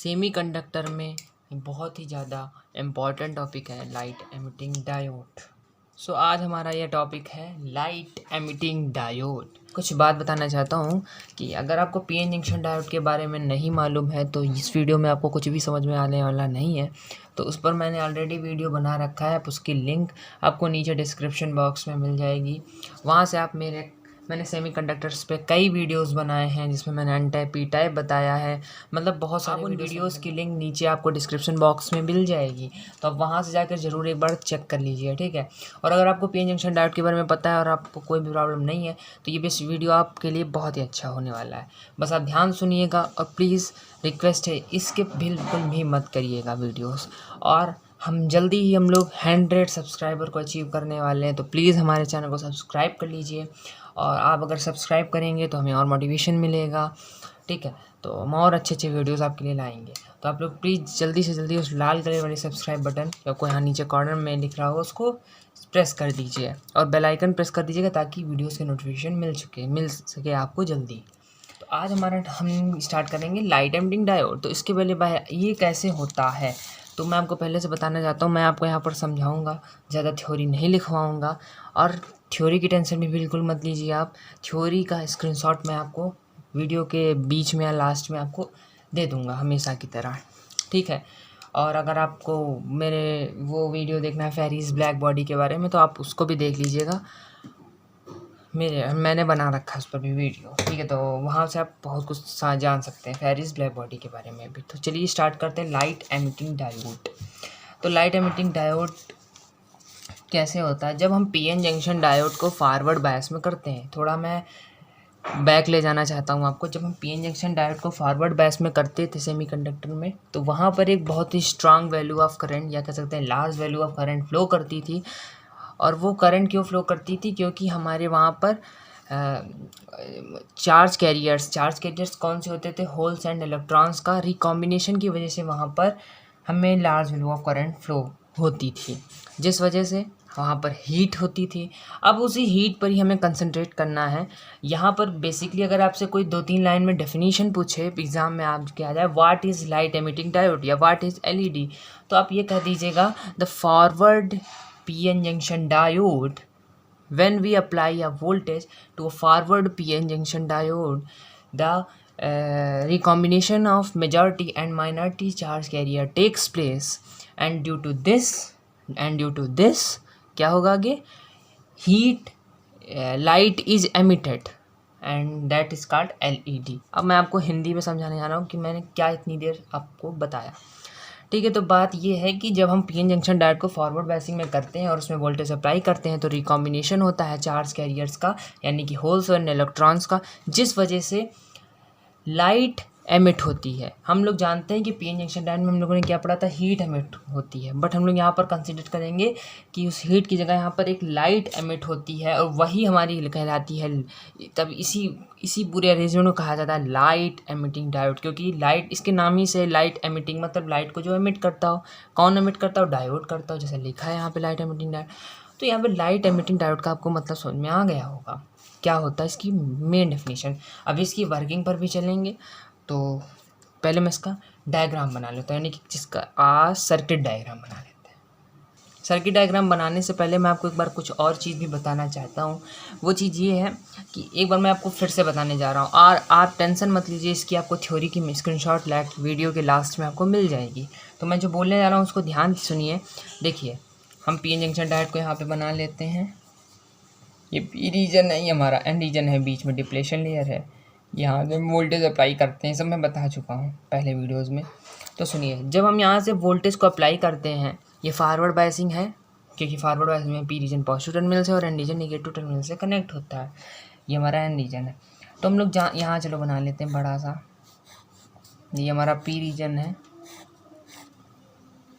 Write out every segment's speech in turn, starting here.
Semiconductor में बहुत ही ज़्यादा इम्पॉर्टेंट टॉपिक है लाइट एमिटिंग डायोड। सो आज हमारा यह टॉपिक है लाइट एमिटिंग डायोड। कुछ बात बताना चाहता हूँ कि अगर आपको पीएन जंक्शन डायोड के बारे में नहीं मालूम है तो इस वीडियो में आपको कुछ भी समझ में आने वाला नहीं है। तो उस पर मैंने ऑलरेडी वीडियो बना रखा है, आप उसकी लिंक आपको नीचे डिस्क्रिप्शन बॉक्स में मिल जाएगी। वहाँ से आप मैंने सेमीकंडक्टर्स पे कई वीडियोस बनाए हैं जिसमें मैंने एन टाइप पी टाइप बताया है, मतलब बहुत सारे वीडियोस की लिंक नीचे आपको डिस्क्रिप्शन बॉक्स में मिल जाएगी। तो आप वहाँ से जाकर ज़रूर एक बार चेक कर लीजिए, ठीक है। और अगर आपको पीएन जंक्शन डायोड के बारे में पता है और आपको कोई भी प्रॉब्लम नहीं है तो ये बेस्ट वीडियो आपके लिए बहुत ही अच्छा होने वाला है। बस आप ध्यान सुनिएगा और प्लीज़ रिक्वेस्ट है इसके बिल्कुल भी मत करिएगा वीडियोज़। और हम जल्दी ही हम लोग 100 सब्सक्राइबर को अचीव करने वाले हैं, तो प्लीज़ हमारे चैनल को सब्सक्राइब कर लीजिए। और आप अगर सब्सक्राइब करेंगे तो हमें और मोटिवेशन मिलेगा, ठीक है। तो हम और अच्छे वीडियोज़ आपके लिए लाएंगे। तो आप लोग प्लीज़ जल्दी से जल्दी उस लाल कलर वाले सब्सक्राइब बटन आपको यहाँ नीचे कॉर्नर में दिख रहा होगा उसको प्रेस कर दीजिए और बेल आइकन प्रेस कर दीजिएगा ताकि वीडियोज़ के नोटिफिकेशन मिल सके आपको जल्दी। तो आज हम स्टार्ट करेंगे लाइट एमिटिंग डायोड। तो इसके पहले ये कैसे होता है तो मैं आपको पहले से बताना चाहता हूँ। मैं आपको यहाँ पर समझाऊँगा, ज़्यादा थ्योरी नहीं लिखवाऊँगा। और थ्योरी की टेंशन भी बिल्कुल मत लीजिए आप। थ्योरी का स्क्रीनशॉट मैं आपको वीडियो के बीच में या लास्ट में आपको दे दूँगा हमेशा की तरह, ठीक है। और अगर आपको मेरे वो वीडियो देखना है फेरिस ब्लैक बॉडी के बारे में तो आप उसको भी देख लीजिएगा, मैंने बना रखा है उस पर भी वीडियो, ठीक है। तो वहाँ से आप बहुत कुछ जान सकते हैं फेरिस ब्लैक बॉडी के बारे में भी। तो चलिए स्टार्ट करते हैं लाइट एमिटिंग डायोड। तो लाइट एमिटिंग डायोड कैसे होता है? जब हम पीएन जंक्शन डायोड को फॉरवर्ड बायस में करते हैं, थोड़ा मैं बैक ले जाना चाहता हूँ आपको। जब हम पीएन जंक्शन डायोड को फॉरवर्ड बायस में करते थे सेमीकंडक्टर में, तो वहाँ पर एक बहुत ही स्ट्रांग वैल्यू ऑफ करंट या कह सकते हैं large value of current flow करती थी। और वो करंट क्यों फ्लो करती थी? क्योंकि हमारे वहाँ पर चार्ज कैरियर्स कौन से होते थे? होल्स एंड इलेक्ट्रॉन्स का रिकॉम्बिनेशन की वजह से वहाँ पर हमें large value of current flow होती थी, जिस वजह से वहाँ पर हीट होती थी। अब उसी हीट पर ही हमें कंसंट्रेट करना है। यहाँ पर बेसिकली अगर आपसे कोई 2-3 लाइन में डेफिनेशन पूछे एग्ज़ाम में, आप क्या जाए what is light emitting diode या व्हाट इज़ एलईडी, तो आप ये कह दीजिएगा the forward PN junction diode. When we apply a voltage to a forward PN junction diode, the recombination of majority and minority charge carrier takes place, and due to this क्या होगा आगे? Heat light is emitted and that is called LED। अब मैं आपको हिंदी में समझाने जा रहा हूँ कि मैंने क्या इतनी देर आपको बताया, ठीक है। तो बात ये है कि जब हम पीएन जंक्शन डायोड को फॉरवर्ड बायसिंग में करते हैं और उसमें वोल्टेज अप्लाई करते हैं तो रिकॉम्बिनेशन होता है चार्ज कैरियर्स का, यानी कि होल्स और इलेक्ट्रॉन्स का, जिस वजह से लाइट एमिट होती है। हम लोग जानते हैं कि पीएन जंक्शन डायोड में हम लोगों ने क्या पढ़ा था? हीट एमिट होती है, बट हम लोग यहाँ पर कंसिडर करेंगे कि उस हीट की जगह यहाँ पर एक लाइट एमिट होती है और वही हमारी कहलाती है। तब इसी पूरे अरेंजमेंट को कहा जाता है लाइट एमिटिंग डायोड, क्योंकि लाइट इसके नाम ही से लाइट एमिटिंग मतलब लाइट को जो एमिट करता हो। कौन एमिट करता हो? डायोड करता हो, जैसे लिखा है यहाँ पे लाइट एमिटिंग डायोड। तो यहाँ पे लाइट एमिटिंग डायोड का आपको मतलब समझ में आ गया होगा क्या होता है इसकी मेन डेफिनेशन। अब इसकी वर्किंग पर भी चलेंगे। तो पहले मैं इसका डायग्राम बना लेता हूँ, यानी कि जिसका आज सर्किट डायग्राम बना लेते हैं। सर्किट डायग्राम बनाने से पहले मैं आपको एक बार कुछ और चीज़ भी बताना चाहता हूँ। वो चीज़ ये है कि एक बार मैं आपको फिर से बताने जा रहा हूँ और आप टेंशन मत लीजिए, इसकी आपको थ्योरी की स्क्रीनशॉट वीडियो के लास्ट में आपको मिल जाएगी। तो मैं जो बोलने जा रहा हूँ उसको ध्यान से सुनिए। देखिए, हम पीएन जंक्शन डायोड को यहाँ पर बना लेते हैं। ये पी रीजन है, ये हमारा एन रीजन है, बीच में डिप्लेशन लेयर है। यहाँ से वोल्टेज अप्लाई करते हैं, सब मैं बता चुका हूँ पहले वीडियोस में। तो सुनिए, जब हम यहाँ से वोल्टेज को अप्लाई करते हैं, ये फॉरवर्ड बायसिंग है, क्योंकि फॉरवर्ड बायसिंग में पी रीजन पॉजिटिव टर्मिनल से और एन रीजन नेगेटिव टर्मिनल से कनेक्ट होता है। ये हमारा एन रीजन है। तो हम लोग यहाँ चलो बना लेते हैं बड़ा सा। ये हमारा पी रीजन है,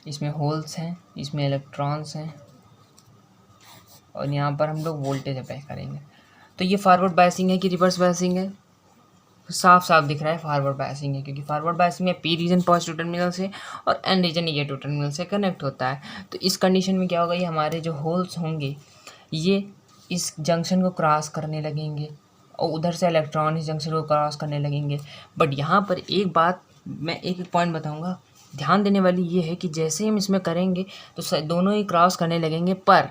इसमें होल्स हैं, इसमें इलेक्ट्रॉन्स हैं और यहाँ पर हम लोग वोल्टेज अप्लाई करेंगे। तो ये फॉरवर्ड बायसिंग है कि रिवर्स बायसिंग है? साफ साफ दिख रहा है फॉरवर्ड बायसिंग है, क्योंकि फॉरवर्ड बायसिंग में पी रीजन पॉजिटिव टर्मिनल से और एन रीजन नेगेटिव टर्मिनल से कनेक्ट होता है। तो इस कंडीशन में क्या होगा? ये हमारे जो होल्स होंगे ये इस जंक्शन को क्रॉस करने लगेंगे और उधर से इलेक्ट्रॉन इस जंक्शन को क्रॉस करने लगेंगे। बट यहाँ पर एक बात मैं एक एक पॉइंट बताऊंगा। ध्यान देने वाली ये है कि जैसे हम इसमें करेंगे तो दोनों ही क्रॉस करने लगेंगे, पर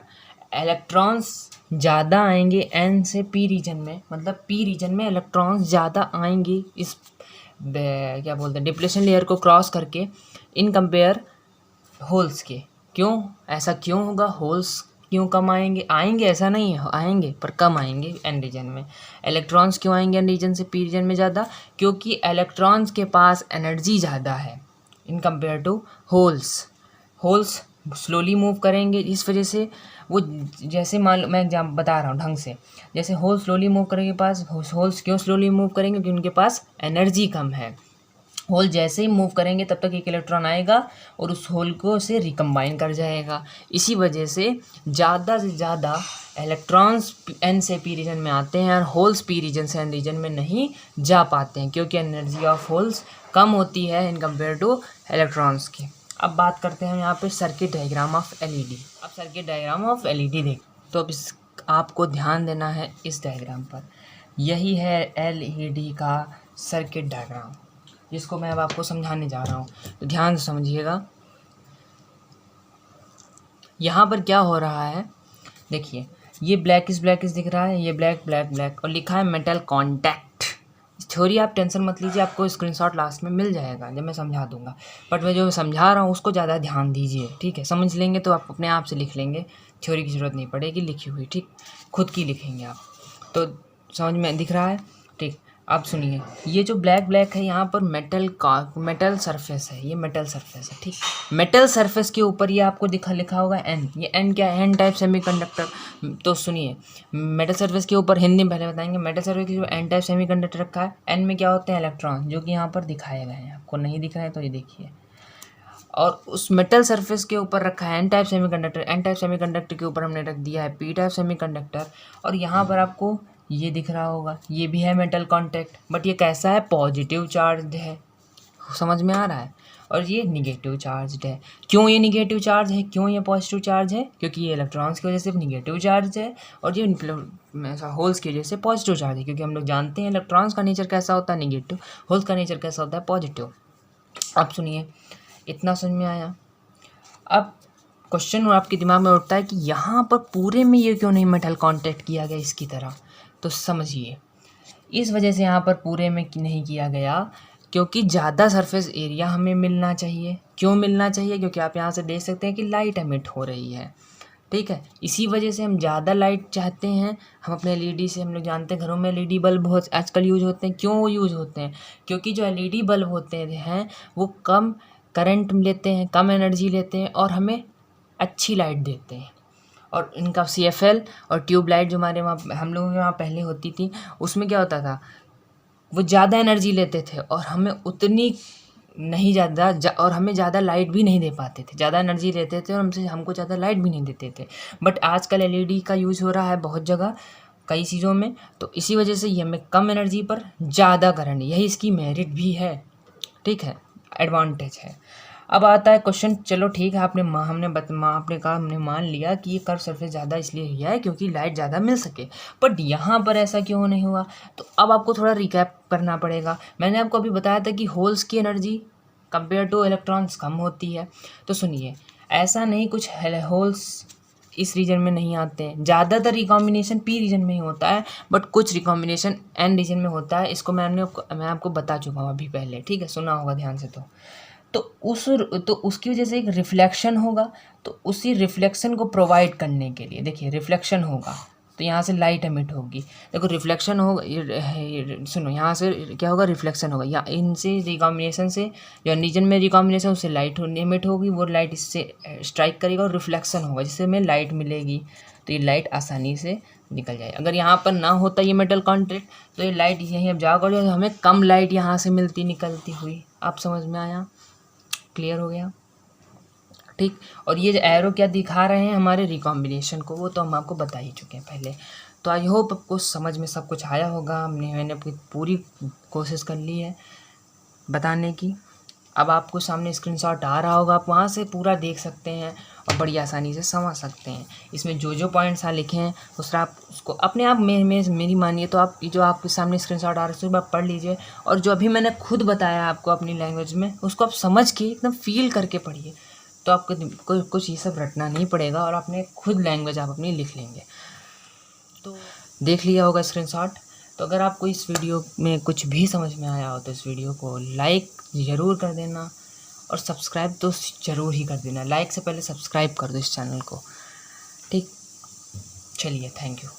इलेक्ट्रॉन्स ज़्यादा आएंगे एन से पी रीजन में, मतलब पी रीजन में इलेक्ट्रॉन्स ज़्यादा आएंगे इस क्या बोलते हैं डिप्लेशन लेयर को क्रॉस करके, इन कंपेयर होल्स के। क्यों ऐसा क्यों होगा? होल्स क्यों कम आएंगे? आएंगे ऐसा नहीं है, आएंगे पर कम आएंगे एन रीजन में। इलेक्ट्रॉन्स क्यों आएंगे एन रीजन से पी रीजन में ज़्यादा? क्योंकि इलेक्ट्रॉन्स के पास एनर्जी ज़्यादा है in compare to holes. Holes slowly move करेंगे, इस वजह से वो, जैसे मान लो मैं एग्जाम बता रहा हूँ ढंग से, जैसे होल स्लोली मूव करेंगे पास, होल्स क्यों स्लोली मूव करेंगे? क्योंकि उनके पास एनर्जी कम है। होल जैसे ही मूव करेंगे तब तक एक इलेक्ट्रॉन आएगा और उस होल को से रिकम्बाइन कर जाएगा। इसी वजह से ज़्यादा से ज़्यादा इलेक्ट्रॉन्स एन से पी रीजन में आते हैं और होल्स पी रीजन से एन रीजन में नहीं जा पाते हैं, क्योंकि एनर्जी ऑफ होल्स कम होती है इन कंपेयर टू इलेक्ट्रॉन्स की। अब बात करते हैं यहाँ पे सर्किट डायग्राम ऑफ एलईडी। अब सर्किट डायग्राम ऑफ एलईडी देख, तो अब इस आपको ध्यान देना है इस डायग्राम पर। यही है एलईडी का सर्किट डायग्राम, जिसको मैं अब आपको समझाने जा रहा हूँ, तो ध्यान से समझिएगा। यहाँ पर क्या हो रहा है, देखिए ये ब्लैक इस दिख रहा है, ये ब्लैक ब्लैक ब्लैक, और लिखा है मेटल कॉन्टैक्ट। थ्योरी आप टेंशन मत लीजिए, आपको स्क्रीनशॉट लास्ट में मिल जाएगा जब मैं समझा दूंगा, बट मैं जो समझा रहा हूँ उसको ज़्यादा ध्यान दीजिए, ठीक है? समझ लेंगे तो आप अपने आप से लिख लेंगे, थ्योरी की ज़रूरत नहीं पड़ेगी लिखी हुई, ठीक? खुद की लिखेंगे आप, तो समझ में दिख रहा है, ठीक? अब सुनिए, ये जो ब्लैक ब्लैक है यहाँ पर मेटल सरफेस है, ये मेटल सरफेस है, ठीक? मेटल सरफेस के ऊपर ये आपको लिखा होगा एन। ये एन क्या है? N type semiconductor. तो सुनिए, मेटल सरफेस के ऊपर हिंदी में पहले बताएंगे। मेटल सरफेस के ऊपर एन टाइप सेमीकंडक्टर रखा है। एन में क्या होते हैं? इलेक्ट्रॉन, जो कि यहाँ पर दिखाए गए हैं। आपको नहीं दिख रहे हैं तो ये देखिए, और उस मेटल सरफेस के ऊपर रखा है N type semiconductor. N type semiconductor के ऊपर हमने रख दिया है पी टाइप सेमीकंडक्टर, और यहाँ पर आपको ये दिख रहा होगा, ये भी है मेटल कॉन्टैक्ट, बट ये कैसा है? पॉजिटिव चार्ज है, समझ में आ रहा है? और ये निगेटिव चार्ज है। क्यों ये निगेटिव चार्ज है, क्यों ये पॉजिटिव चार्ज है? क्योंकि ये इलेक्ट्रॉन्स की वजह से निगेटिव चार्ज है, और ये होल्स की वजह से पॉजिटिव चार्ज है, क्योंकि हम लोग जानते हैं इलेक्ट्रॉन्स का नेचर कैसा होता है? निगेटिव। होल्स का नेचर कैसा होता है? पॉजिटिव। अब सुनिए, इतना समझ में आया? अब क्वेश्चन आपके दिमाग में उठता है कि यहाँ पर पूरे में ये क्यों नहीं मेटल कॉन्टैक्ट किया गया इसकी तरह? तो समझिए, इस वजह से यहाँ पर पूरे में नहीं किया गया क्योंकि ज़्यादा सरफेस एरिया हमें मिलना चाहिए। क्यों मिलना चाहिए? क्योंकि आप यहाँ से देख सकते हैं कि लाइट एमिट हो रही है, ठीक है? इसी वजह से हम ज़्यादा लाइट चाहते हैं। हम अपने एलईडी से, हम लोग जानते हैं घरों में एलईडी बल्ब बहुत आजकल यूज होते हैं। क्यों वो यूज होते हैं? क्योंकि जो एलईडी बल्ब होते हैं वो कम करंट लेते हैं, कम एनर्जी लेते हैं, और हमें अच्छी लाइट देते हैं। और इनका CFL और ट्यूबलाइट जो हमारे वहाँ हम लोगों के वहाँ पहले होती थी, उसमें क्या होता था? वो ज़्यादा एनर्जी लेते थे और हमें उतनी नहीं और हमें ज़्यादा लाइट भी नहीं दे पाते थे। ज़्यादा एनर्जी लेते थे और हमको ज़्यादा लाइट भी नहीं देते थे। बट आजकल एलईडी का यूज़ हो रहा है बहुत जगह, कई चीज़ों में, तो इसी वजह से ये हमें कम एनर्जी पर ज़्यादा करंट, यही इसकी मेरिट भी है, ठीक है? एडवांटेज है। अब आता है क्वेश्चन, चलो ठीक है, आपने कहा, हमने मान लिया कि ये कर्व सरफेस ज़्यादा इसलिए लिया है क्योंकि लाइट ज़्यादा मिल सके, बट यहाँ पर ऐसा क्यों नहीं हुआ? तो अब आपको थोड़ा रिकैप करना पड़ेगा। मैंने आपको अभी बताया था कि होल्स की एनर्जी कंपेयर टू इलेक्ट्रॉन्स कम होती है। तो सुनिए, ऐसा नहीं कुछ होल्स इस रीजन में नहीं आते हैं, ज़्यादातर रिकॉम्बिनेशन पी रीजन में ही होता है, बट कुछ रिकॉम्बिनेशन एन रीजन में होता है। इसको मैं आपको बता चुका हूँ अभी पहले, ठीक है? सुना होगा ध्यान से। तो उसकी वजह से एक रिफ्लेक्शन होगा, तो उसी रिफ्लेक्शन को प्रोवाइड करने के लिए, देखिए रिफ्लेक्शन होगा तो यहाँ से लाइट एमिट होगी। देखो रिफ्लेक्शन होगा, सुनो, यहाँ से क्या होगा? रिफ्लेक्शन होगा, या इनसे रिकॉम्बिनेशन से, जो रीजन में रिकॉम्बिनेशन उससे लाइट एमिट होगी, वो लाइट इससे स्ट्राइक करेगा और रिफ्लेक्शन होगा, जिससे हमें लाइट मिलेगी। तो ये लाइट आसानी से निकल जाए। अगर यहाँ पर ना होता ये मेटल कॉन्टैक्ट, तो ये लाइट यहीं अब जाकर जो हमें कम लाइट यहाँ से मिलती निकलती हुई। आप समझ में आया? क्लियर हो गया, ठीक? और ये जो एरो क्या दिखा रहे हैं हमारे रिकॉम्बिनेशन को, वो तो हम आपको बता ही चुके हैं पहले। तो आई होप आपको समझ में सब कुछ आया होगा। मैंने अपनी पूरी कोशिश कर ली है बताने की। अब आपको सामने स्क्रीनशॉट आ रहा होगा, आप वहाँ से पूरा देख सकते हैं और बड़ी आसानी से समझ सकते हैं। इसमें जो पॉइंट्स लिखे हैं आप उसको अपने आप मेरी मानिए तो आप जो आपके सामने स्क्रीनशॉट आ रहा है उसको आप पढ़ लीजिए, और जो अभी मैंने खुद बताया आपको अपनी लैंग्वेज में उसको आप समझ के एकदम फील करके पढ़िए, तो आपको कुछ ये सब रटना नहीं पड़ेगा और अपने खुद लैंग्वेज आप अपनी लिख लेंगे। तो देख लिया होगा स्क्रीनशॉट। तो अगर आपको इस वीडियो में कुछ भी समझ में आया हो तो इस वीडियो को लाइक ज़रूर कर देना और सब्सक्राइब तो ज़रूर ही कर देना। लाइक से पहले सब्सक्राइब कर दो इस चैनल को, ठीक। चलिए, थैंक यू।